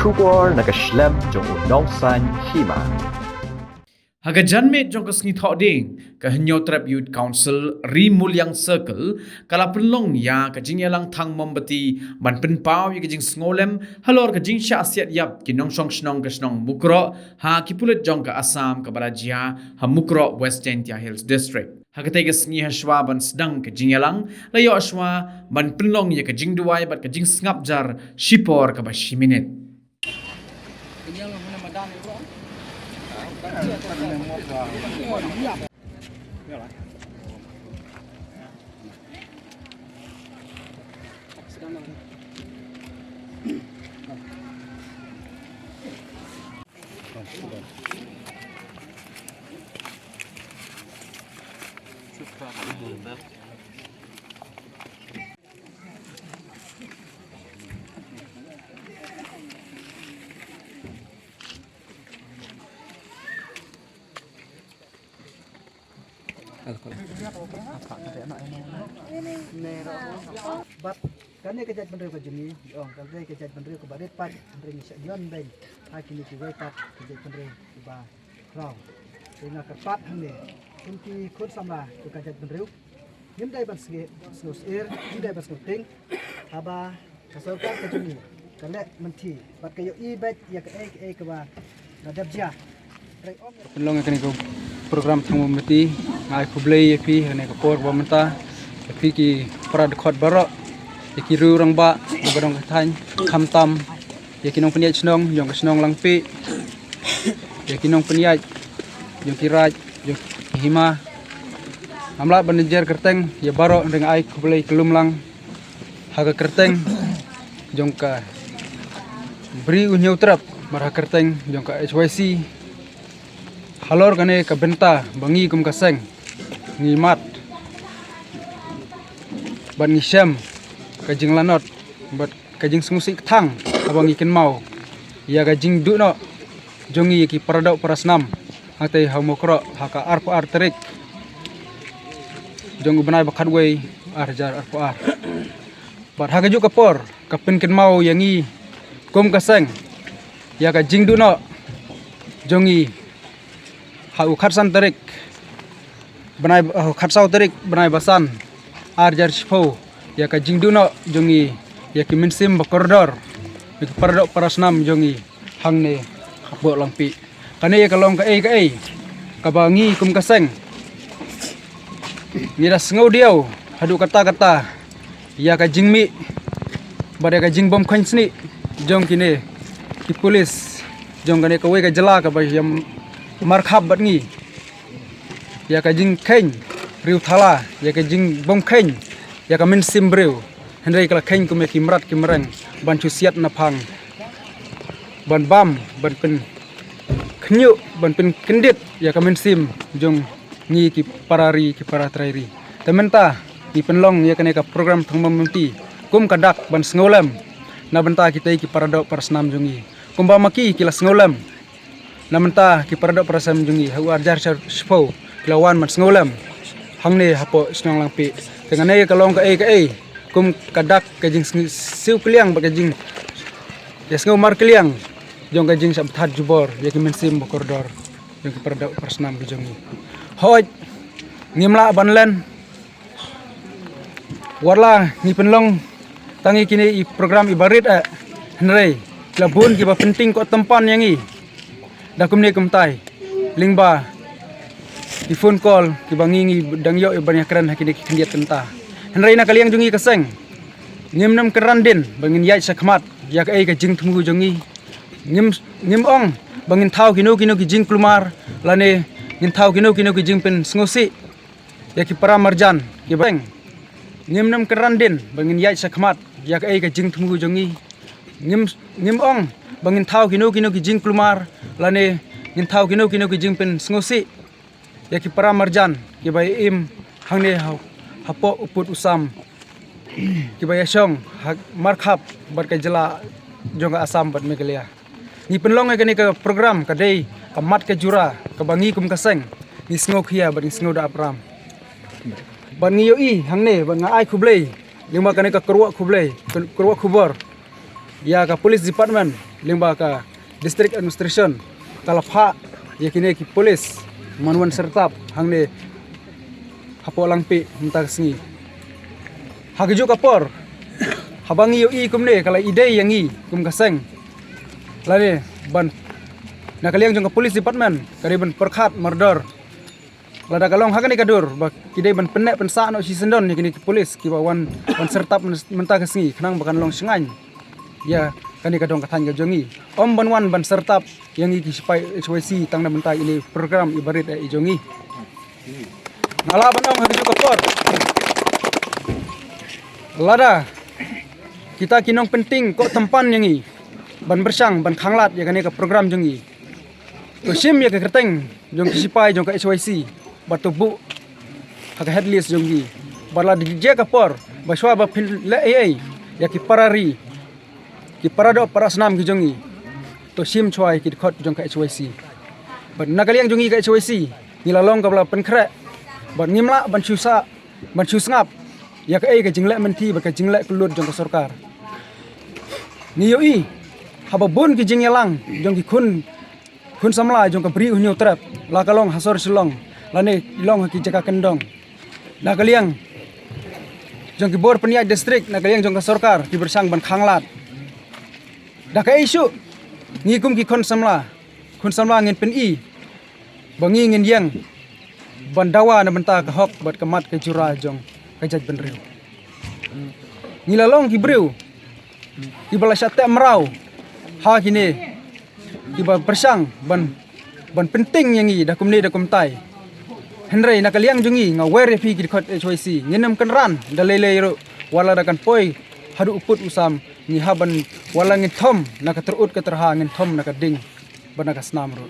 Shubor nakaslem jong unongsan hima. Hagajan met jong kasngi thok ding ka Hanyo Trap Youth Council Rimulyang Circle kala penlong ya ka jing yalang thang mombati ban pen pau ya ka jing snolem halor ka jing sha asiat yap ki nong song snong ka snong mukro ha ki pulet jong ka Assam ka barajia ha mukro West Tentia Hills District. Hagatai ka sngi ha shwa ban sedang ka jing yalang layo ashwa ban penlong ya ka jing duai bat ka jing ngap jar shipor ka ba shiminit. But kani kejat bendera ke jeni, kani kejat bendera ke barit pat, bendera ni dion ben, kini ki wai pat kejat bendera ke ba rau. Sehingga kepat hane, kunti kun sama ke kejat bendera. Nim dai ban sge snus air, nim dai ban ting, aba kasalkan ke jeni. Kale menti, bat kayo I bet ya ke ke ba nadab ja. Penlong akan ikut program tanggung mati ngai kublai yapi hane kapor bamenta yapi ki para dekot barok yaki ru rang ba barong kathan kham tam yaki nong peniat snong yong snong langpi yaki nong peniat yong kiraj yong hima amla manager kerteng ya barok dengan ai kublai kelum lang haga kerteng jong ka beri unyau trap marha kerteng jong ka HYC halor kane ka benta bangi kum kaseng ngimat ban ngisem ka jing lanot bat ka jing sngusik thang abang iken mau ya ka jing du no jongi ki paradok parasnam ate hamokro haka arpo arterik jong benai bakat wei arjar arpo ar bat haga ju kapor ka pen ken mau yangi kum kaseng ya ka jing du no jongi hau khatsan tarik benai khatsau tarik benai basan arjar shpo ya ka jingdu no jongi ya ki minsim bakordor ki paradok parasnam jongi hangne habo langpi kane ya kalong ka ka bangi kum kaseng ngira sngau diau hadu kata-kata ya ka jingmi bada ka jingbom khansni jong kine ki polis jong kane ka we ka jala ka ba yam markhab batngi ya ka jing khen riu thala ya ka jing bom khen ya ka min sim breu hendai kala khen ku me kimrat kimrang ban chu siat na phang ban bam ban pen khnyu ban pen kendit ya ka min sim jong ngi ki parari ki paratrairi tementa di penlong ya ka program thangmam menti kum kadak ban sngolam na benta kita ki paradok parasnam jongi kumba maki kila sngolam namenta ki paradok parasam jungi hu arjar shpo lawan mat sngolam hangne hapo snong langpi tengane kalong ka kum kadak ka jing siu kliang ba ka jing ya sngo mar kliang jong ka jing sab that jubor ya ki mensim bokordor jong ki paradok parasnam ki jungi hoj ngimla banlen warla ni penlong tangi kini program ibarit hnrei labun ki ba penting ko tempan yangi dakum ni kumtai lingba di phone call ki bangingi dangyo banyak keren hakini kindiat tenta henraina kaliang jungi kaseng ngimnam kerandin bangin yai sakmat ya ka jing thmu jungi ngim ong bangin thau kino ki jing klumar lane ngin thau kino ki jing pen sngosi ya ki para marjan ki bang ngimnam kerandin bangin yai sakmat ya ka jing thmu jungi ngim ong bangin thau kino ki jing klumar lane ngin thau kino ki jing pen sngosi ya ki para marjan ki bai im hangne hapo uput usam ki bai shong markhap bar ka jela jonga Assam bat Meghalaya ni penlong ka ka program ka dei ka mat ka jura ka bangi kum kaseng ni sngo khia bar ni sngo da apram ban ngi yo I hangne ban nga ai khublei lima ka ka kurwa khublei kurwa khubor ya ka police department lingba ka district administration kalapha ya kini ki police manwan sertap hangne hapo langpi hentak sengi hagju kapor habangi yo i kumne kala idei yangi kum kaseng lane ban nakaliang jong ka police department kariban perkhat murder lada kalong hagani kadur ba kidai ban penek pensa no si sendon ni kini ki police ki wan sertap menta kasngi kenang bakan long sengan ya kani kadong kathan jongi om banwan ban sertap yang iki sipai HYC tang na menta ini program ibarit ijongi nala banong hagju kapor lada kita kinong penting kok tempan yangi ban bersang ban khanglat ya kani ka program jongi to sim ya ka kerteng jong sipai jong ka HYC batu bu hak headlist jongi bala di je kapor baswa ba pin le ai ya ki parari ki parado para senam ki jongi to sim choi ki khot jong ka HYC ban nakaliang jongi ka HYC nilalong ka bala penkre ban ngimla ban susngap ya ka ai ka jingle menti ba ka jingle kelut jong ka sarkar ni yoi hababun ki jingyalang jong ki kun samla jong ka bri unyo trap la kalong hasor silong lane ilong ki jaga kendong nakaliang jong ki bor peniak district nakaliang jong ka sarkar ki bersang ban khanglat da ka isu ngikum ki kun samla ngin pen i bangi ngin yang bandawa na benta ka hok bat kamat ke jura jong ka jaj benriu ngilalong ki briu ki bala syate merau ha kini ki ba bersang ban penting yang i da kumni da kumtai henrei nakaliang jungi ngawere pi ki khot HYC nginam kan ran da lele ro wala da kan poi hadu uput usam ni haban wala ngin thom na ka terut ka terha ngin thom na ka ding bana ka snam ro